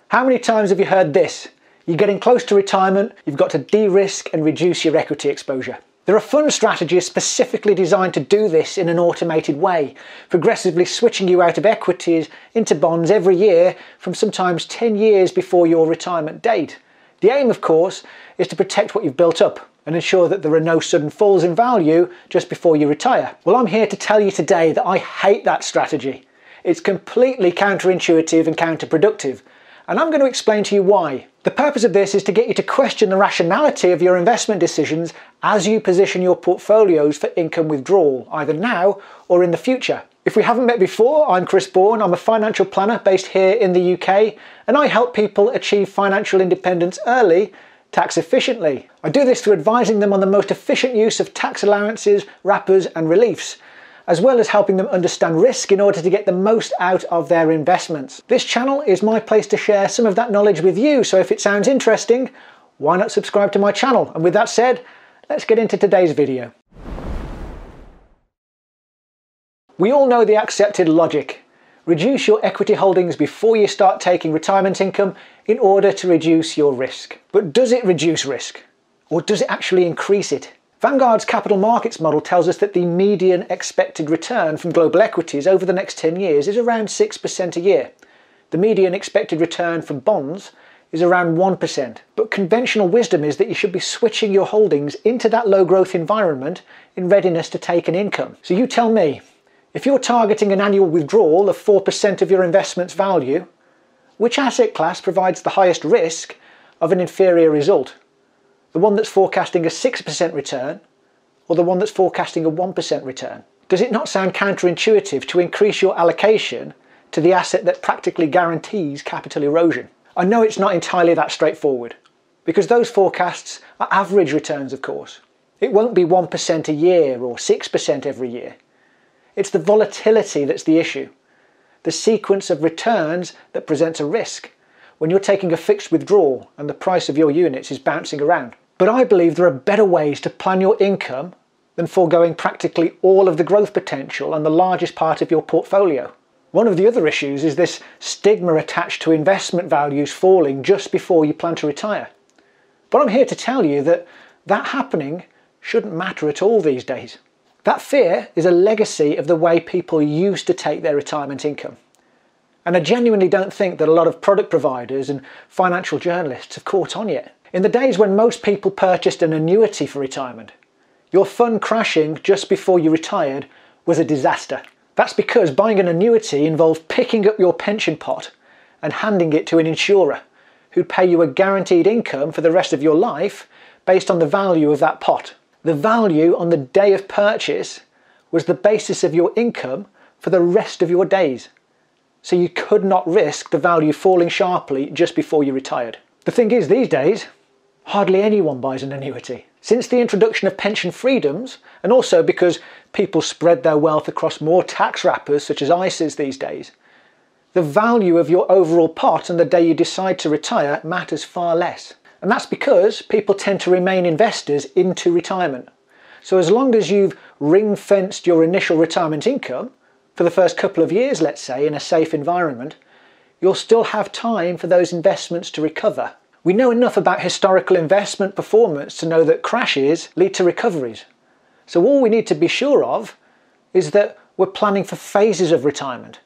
How many times have you heard this? You're getting close to retirement, you've got to de-risk and reduce your equity exposure. There are fund strategies specifically designed to do this in an automated way, progressively switching you out of equities into bonds every year from sometimes 10 years before your retirement date. The aim, of course, is to protect what you've built up and ensure that there are no sudden falls in value just before you retire. Well, I'm here to tell you today that I hate that strategy. It's completely counterintuitive and counterproductive, and I'm going to explain to you why. The purpose of this is to get you to question the rationality of your investment decisions as you position your portfolios for income withdrawal, either now or in the future. If we haven't met before, I'm Bourne. I'm a financial planner based here in the UK, and I help people achieve financial independence early, tax efficiently. I do this through advising them on the most efficient use of tax allowances, wrappers and reliefs, as well as helping them understand risk in order to get the most out of their investments. This channel is my place to share some of that knowledge with you, so if it sounds interesting, why not subscribe to my channel? And with that said, let's get into today's video. We all know the accepted logic. Reduce your equity holdings before you start taking retirement income in order to reduce your risk. But does it reduce risk? Or does it actually increase it? Vanguard's capital markets model tells us that the median expected return from global equities over the next 10 years is around 6% a year. The median expected return from bonds is around 1%. But conventional wisdom is that you should be switching your holdings into that low growth environment in readiness to take an income. So you tell me, if you're targeting an annual withdrawal of 4% of your investment's value, which asset class provides the highest risk of an inferior result? The one that's forecasting a 6% return, or the one that's forecasting a 1% return? Does it not sound counterintuitive to increase your allocation to the asset that practically guarantees capital erosion? I know it's not entirely that straightforward, because those forecasts are average returns, of course. It won't be 1% a year or 6% every year. It's the volatility that's the issue, the sequence of returns that presents a risk when you're taking a fixed withdrawal and the price of your units is bouncing around. But I believe there are better ways to plan your income than foregoing practically all of the growth potential and the largest part of your portfolio. One of the other issues is this stigma attached to investment values falling just before you plan to retire. But I'm here to tell you that that happening shouldn't matter at all these days. That fear is a legacy of the way people used to take their retirement income. And I genuinely don't think that a lot of product providers and financial journalists have caught on yet. In the days when most people purchased an annuity for retirement, your fund crashing just before you retired was a disaster. That's because buying an annuity involved picking up your pension pot and handing it to an insurer who'd pay you a guaranteed income for the rest of your life based on the value of that pot. The value on the day of purchase was the basis of your income for the rest of your days. So you could not risk the value falling sharply just before you retired. The thing is, these days, hardly anyone buys an annuity. Since the introduction of pension freedoms, and also because people spread their wealth across more tax wrappers such as ISAs these days, the value of your overall pot on the day you decide to retire matters far less. And that's because people tend to remain investors into retirement. So as long as you've ring-fenced your initial retirement income, for the first couple of years, let's say, in a safe environment, you'll still have time for those investments to recover. We know enough about historical investment performance to know that crashes lead to recoveries. So all we need to be sure of is that we're planning for phases of retirement,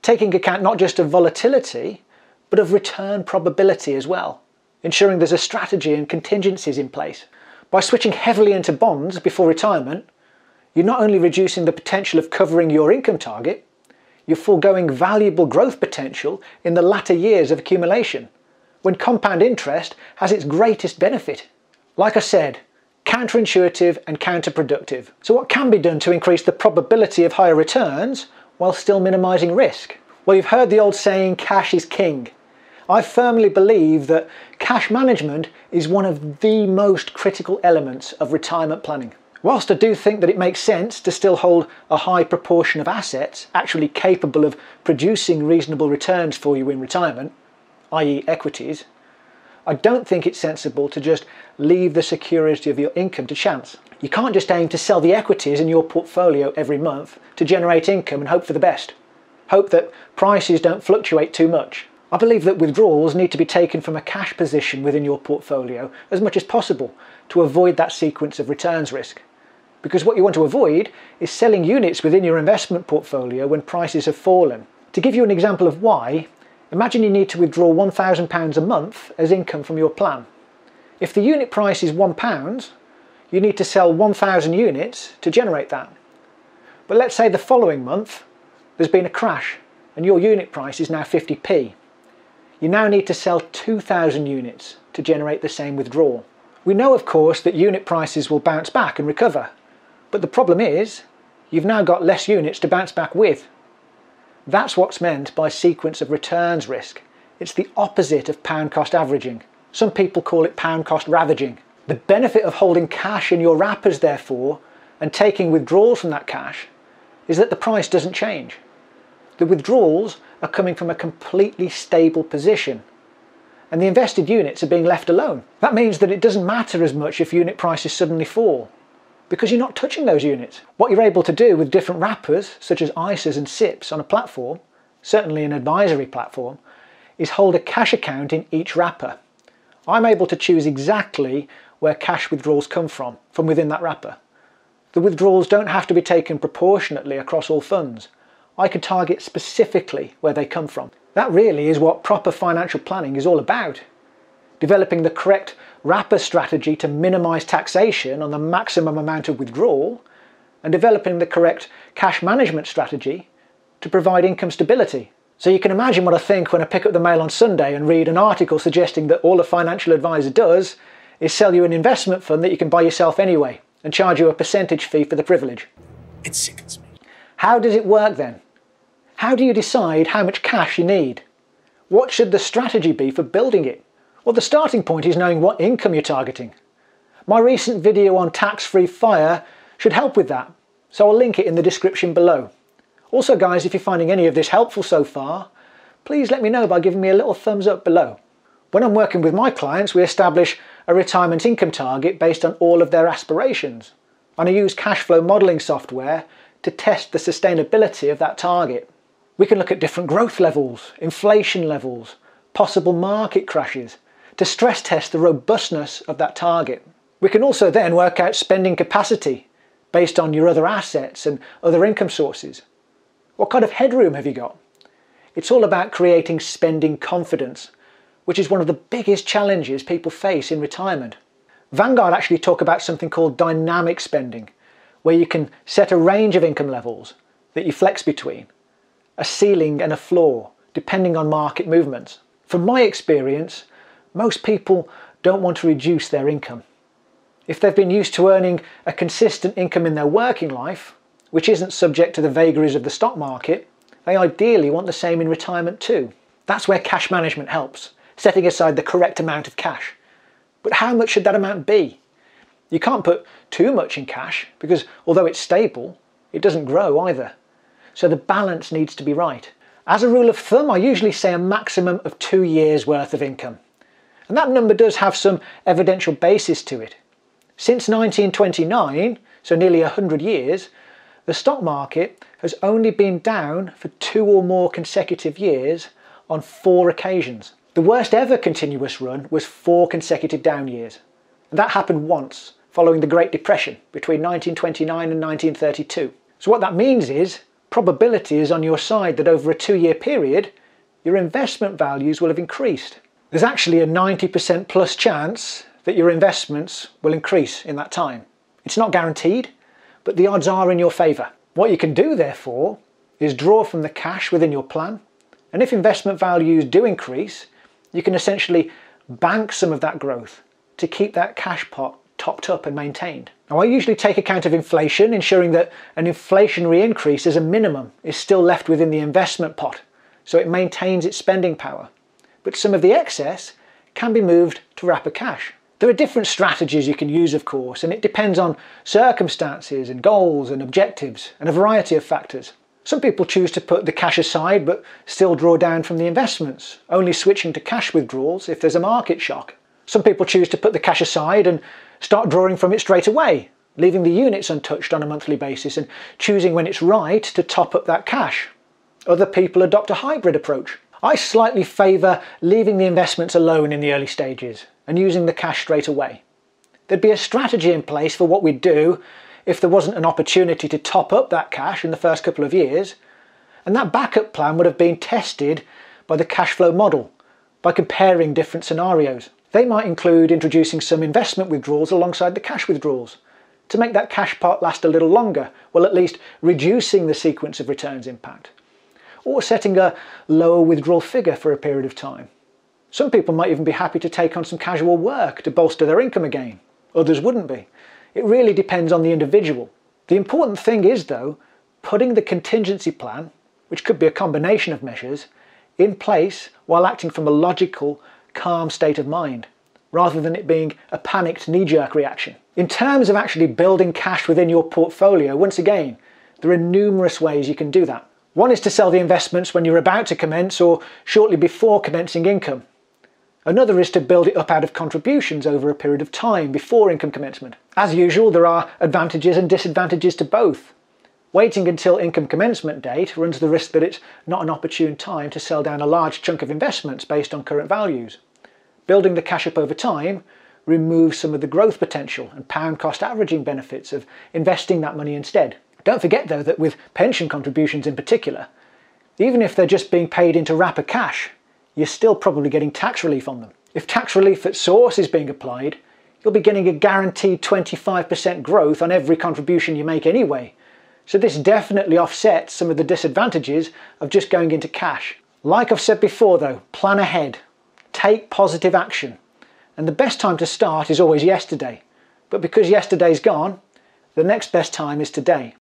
taking account not just of volatility, but of return probability as well, ensuring there's a strategy and contingencies in place. By switching heavily into bonds before retirement, you're not only reducing the potential of covering your income target, you're foregoing valuable growth potential in the latter years of accumulation, when compound interest has its greatest benefit. Like I said, counterintuitive and counterproductive. So what can be done to increase the probability of higher returns while still minimizing risk? Well, you've heard the old saying, cash is king. I firmly believe that cash management is one of the most critical elements of retirement planning. Whilst I do think that it makes sense to still hold a high proportion of assets actually capable of producing reasonable returns for you in retirement, i.e. equities, I don't think it's sensible to just leave the security of your income to chance. You can't just aim to sell the equities in your portfolio every month to generate income and hope for the best. Hope that prices don't fluctuate too much. I believe that withdrawals need to be taken from a cash position within your portfolio as much as possible to avoid that sequence of returns risk. Because what you want to avoid is selling units within your investment portfolio when prices have fallen. To give you an example of why, imagine you need to withdraw £1,000 a month as income from your plan. If the unit price is £1, you need to sell 1,000 units to generate that. But let's say the following month there's been a crash and your unit price is now 50p. You now need to sell 2,000 units to generate the same withdrawal. We know, of course, that unit prices will bounce back and recover, but the problem is you've now got less units to bounce back with. That's what's meant by sequence of returns risk. It's the opposite of pound cost averaging. Some people call it pound cost ravaging. The benefit of holding cash in your wrappers, therefore, and taking withdrawals from that cash, is that the price doesn't change. The withdrawals are coming from a completely stable position, and the invested units are being left alone. That means that it doesn't matter as much if unit prices suddenly fall, because you're not touching those units. What you're able to do with different wrappers, such as ISAs and SIPs on a platform, certainly an advisory platform, is hold a cash account in each wrapper. I'm able to choose exactly where cash withdrawals come from within that wrapper. The withdrawals don't have to be taken proportionately across all funds. I can target specifically where they come from. That really is what proper financial planning is all about. Developing the correct wrapper strategy to minimise taxation on the maximum amount of withdrawal, and developing the correct cash management strategy to provide income stability. So you can imagine what I think when I pick up the mail on Sunday and read an article suggesting that all a financial advisor does is sell you an investment fund that you can buy yourself anyway and charge you a percentage fee for the privilege. It sickens me. How does it work then? How do you decide how much cash you need? What should the strategy be for building it? Well, the starting point is knowing what income you're targeting. My recent video on tax-free FIRE should help with that, so I'll link it in the description below. Also guys, if you're finding any of this helpful so far, please let me know by giving me a little thumbs up below. When I'm working with my clients, we establish a retirement income target based on all of their aspirations, and I use cash flow modelling software to test the sustainability of that target. We can look at different growth levels, inflation levels, possible market crashes, to stress test the robustness of that target. We can also then work out spending capacity based on your other assets and other income sources. What kind of headroom have you got? It's all about creating spending confidence, which is one of the biggest challenges people face in retirement. Vanguard actually talk about something called dynamic spending, where you can set a range of income levels that you flex between, a ceiling and a floor, depending on market movements. From my experience, most people don't want to reduce their income. If they've been used to earning a consistent income in their working life, which isn't subject to the vagaries of the stock market, they ideally want the same in retirement too. That's where cash management helps, setting aside the correct amount of cash. But how much should that amount be? You can't put too much in cash because although it's stable, it doesn't grow either. So the balance needs to be right. As a rule of thumb, I usually say a maximum of 2 years worth of income. And that number does have some evidential basis to it. Since 1929, so nearly 100 years, the stock market has only been down for 2 or more consecutive years on 4 occasions. The worst ever continuous run was 4 consecutive down years. And that happened once, following the Great Depression between 1929 and 1932. So what that means is, probability is on your side that over a 2-year period, your investment values will have increased. There's actually a 90% plus chance that your investments will increase in that time. It's not guaranteed, but the odds are in your favour. What you can do, therefore, is draw from the cash within your plan, and if investment values do increase, you can essentially bank some of that growth to keep that cash pot topped up and maintained. Now, I usually take account of inflation, ensuring that an inflationary increase as a minimum is still left within the investment pot, so it maintains its spending power. But some of the excess can be moved to wrapper cash. There are different strategies you can use, of course, and it depends on circumstances and goals and objectives and a variety of factors. Some people choose to put the cash aside but still draw down from the investments, only switching to cash withdrawals if there's a market shock. Some people choose to put the cash aside and start drawing from it straight away, leaving the units untouched on a monthly basis and choosing when it's right to top up that cash. Other people adopt a hybrid approach. I slightly favour leaving the investments alone in the early stages and using the cash straight away. There'd be a strategy in place for what we'd do if there wasn't an opportunity to top up that cash in the first couple of years, and that backup plan would have been tested by the cash flow model, by comparing different scenarios. They might include introducing some investment withdrawals alongside the cash withdrawals to make that cash part last a little longer, while at least reducing the sequence of returns impact, or setting a lower withdrawal figure for a period of time. Some people might even be happy to take on some casual work to bolster their income again. Others wouldn't be. It really depends on the individual. The important thing is, though, putting the contingency plan, which could be a combination of measures, in place while acting from a logical, calm state of mind, rather than it being a panicked knee-jerk reaction. In terms of actually building cash within your portfolio, once again, there are numerous ways you can do that. One is to sell the investments when you're about to commence or shortly before commencing income. Another is to build it up out of contributions over a period of time before income commencement. As usual, there are advantages and disadvantages to both. Waiting until income commencement date runs the risk that it's not an opportune time to sell down a large chunk of investments based on current values. Building the cash up over time removes some of the growth potential and pound cost averaging benefits of investing that money instead. Don't forget, though, that with pension contributions in particular, even if they're just being paid into wrapper cash, you're still probably getting tax relief on them. If tax relief at source is being applied, you'll be getting a guaranteed 25% growth on every contribution you make anyway. So this definitely offsets some of the disadvantages of just going into cash. Like I've said before though, plan ahead. Take positive action. And the best time to start is always yesterday. But because yesterday's gone, the next best time is today.